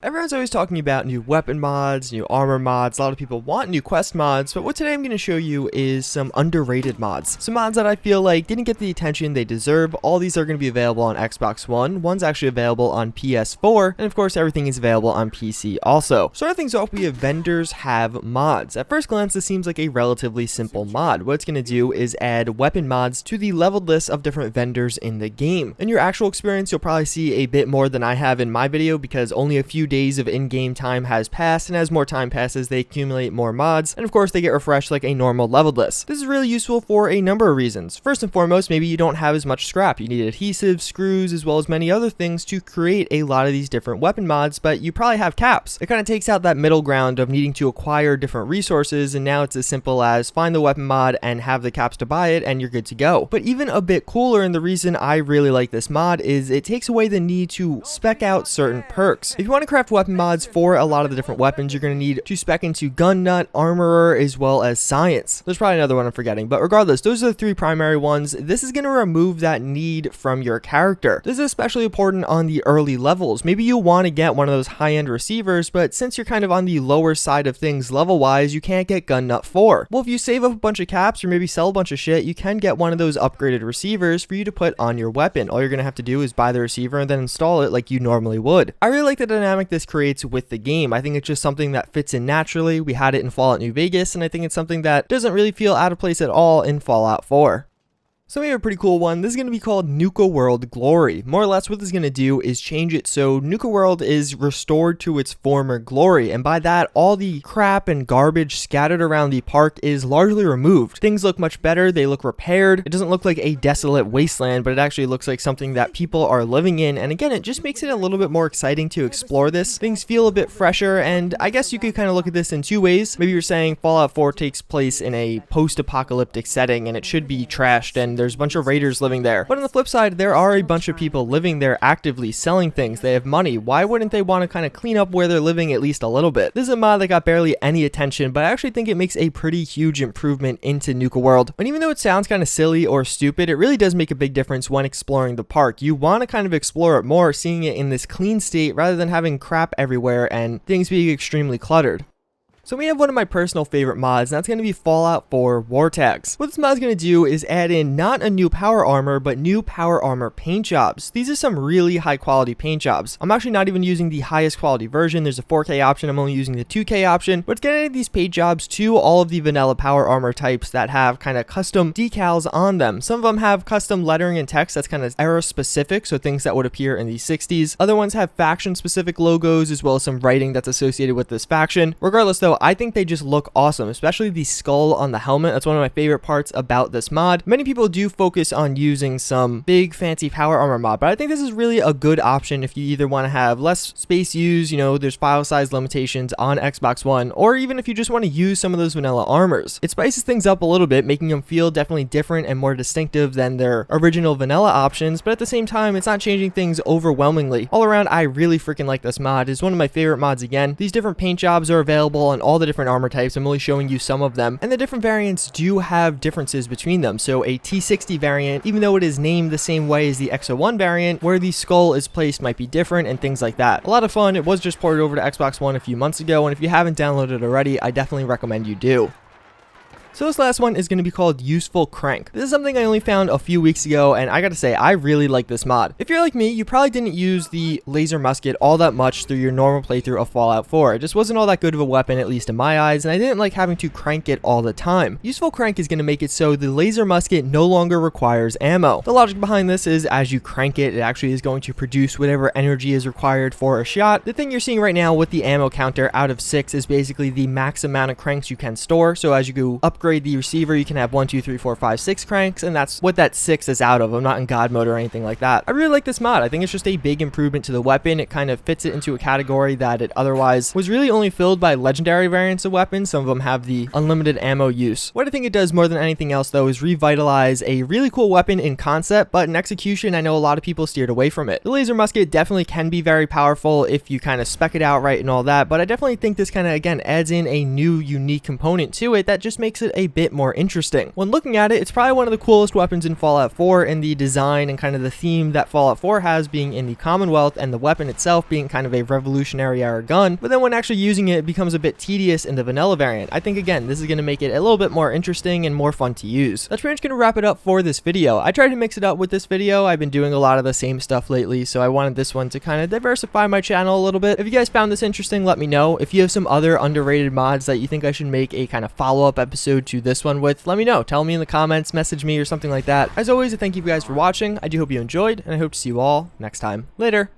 Everyone's always talking about new weapon mods, new armor mods. A lot of people want new quest mods, but what today I'm going to show you is some underrated mods. Some mods that I feel like didn't get the attention they deserve. All these are going to be available on Xbox One. One's actually available on PS4, and of course everything is available on PC also. Starting things off, we have vendors have mods. At first glance, this seems like a relatively simple mod. What it's going to do is add weapon mods to the leveled list of different vendors in the game. In your actual experience, you'll probably see a bit more than I have in my video because only a few days of in-game time has passed, and as more time passes they accumulate more mods, and of course they get refreshed like a normal leveled list. This is really useful for a number of reasons. First and foremost, maybe you don't have as much scrap. You need adhesives, screws, as well as many other things to create a lot of these different weapon mods, but you probably have caps. It kind of takes out that middle ground of needing to acquire different resources, and now it's as simple as find the weapon mod and have the caps to buy it and you're good to go. But even a bit cooler, and the reason I really like this mod, is it takes away the need to spec out certain perks. If you want to craft weapon mods for a lot of the different weapons, you're going to need to spec into gun nut, armorer, as well as science. There's probably another one I'm forgetting, but regardless, those are the three primary ones. This is going to remove that need from your character. This is especially important on the early levels. Maybe you want to get one of those high-end receivers, but since you're kind of on the lower side of things level-wise, you can't get gun nut 4. Well, if you save up a bunch of caps or maybe sell a bunch of shit, you can get one of those upgraded receivers for you to put on your weapon. All you're going to have to do is buy the receiver and then install it like you normally would. I really like the dynamic this creates with the game. I think it's just something that fits in naturally. We had it in Fallout New Vegas, and I think it's something that doesn't really feel out of place at all in Fallout 4. So we have a pretty cool one. This is going to be called Nuka World Glory. More or less what this is going to do is change it so Nuka World is restored to its former glory, and by that all the crap and garbage scattered around the park is largely removed. Things look much better, they look repaired. It doesn't look like a desolate wasteland, but it actually looks like something that people are living in, and again, it just makes it a little bit more exciting to explore this. Things feel a bit fresher, and I guess you could kind of look at this in two ways. Maybe you're saying Fallout 4 takes place in a post-apocalyptic setting and it should be trashed and there's a bunch of raiders living there. But on the flip side, there are a bunch of people living there actively selling things. They have money. Why wouldn't they want to kind of clean up where they're living at least a little bit? This is a mod that got barely any attention, but I actually think it makes a pretty huge improvement into Nuka World. And even though it sounds kind of silly or stupid, it really does make a big difference when exploring the park. You want to kind of explore it more, seeing it in this clean state rather than having crap everywhere and things being extremely cluttered. So we have one of my personal favorite mods, and that's going to be Fallout 4 War Tags. What this mod is going to do is add in not a new power armor, but new power armor paint jobs. These are some really high quality paint jobs. I'm actually not even using the highest quality version. There's a 4K option. I'm only using the 2K option, but it's going to add these paint jobs to all of the vanilla power armor types that have kind of custom decals on them. Some of them have custom lettering and text that's kind of era specific, so things that would appear in the 60s. Other ones have faction specific logos as well as some writing that's associated with this faction. Regardless though, I think they just look awesome, especially the skull on the helmet. That's one of my favorite parts about this mod. Many people do focus on using some big fancy power armor mod, but I think this is really a good option if you either want to have less space used, there's file size limitations on Xbox One, or even if you just want to use some of those vanilla armors. It spices things up a little bit, making them feel definitely different and more distinctive than their original vanilla options, but at the same time, it's not changing things overwhelmingly. All around, I really freaking like this mod. It's one of my favorite mods again. These different paint jobs are available on all the different armor types. I'm only showing you some of them, and the different variants do have differences between them. So a T60 variant, even though it is named the same way as the XO1 variant, where the skull is placed might be different and things like that. A lot of fun. It was just ported over to Xbox One a few months ago, and if you haven't downloaded it already, I definitely recommend you do. So this last one is going to be called Useful Crank. This is something I only found a few weeks ago, and I gotta say, I really like this mod. If you're like me, you probably didn't use the laser musket all that much through your normal playthrough of Fallout 4. It just wasn't all that good of a weapon, at least in my eyes, and I didn't like having to crank it all the time. Useful Crank is going to make it so the laser musket no longer requires ammo. The logic behind this is as you crank it, it actually is going to produce whatever energy is required for a shot. The thing you're seeing right now with the ammo counter out of 6 is basically the max amount of cranks you can store, so as you go upgrade the receiver, you can have 1, 2, 3, 4, 5, 6 cranks, and that's what that 6 is out of. I'm not in God mode or anything like that. I really like this mod. I think it's just a big improvement to the weapon. It kind of fits it into a category that it otherwise was really only filled by legendary variants of weapons. Some of them have the unlimited ammo use. What I think it does more than anything else though is revitalize a really cool weapon in concept, but in execution I know a lot of people steered away from it. The laser musket definitely can be very powerful if you kind of spec it out right and all that, but I definitely think this kind of again adds in a new unique component to it that just makes it it a bit more interesting. When looking at it, it's probably one of the coolest weapons in Fallout 4, and the design and kind of the theme that Fallout 4 has being in the Commonwealth, and the weapon itself being kind of a Revolutionary era gun. But then when actually using it, it becomes a bit tedious in the vanilla variant. I think again, this is going to make it a little bit more interesting and more fun to use. That's pretty much going to wrap it up for this video. I tried to mix it up with this video. I've been doing a lot of the same stuff lately, so I wanted this one to kind of diversify my channel a little bit. If you guys found this interesting, let me know. If you have some other underrated mods that you think I should make a kind of follow-up episode to this one with, let me know. Tell me in the comments, message me or something like that. As always, I thank you guys for watching. I do hope you enjoyed, and I hope to see you all next time. Later.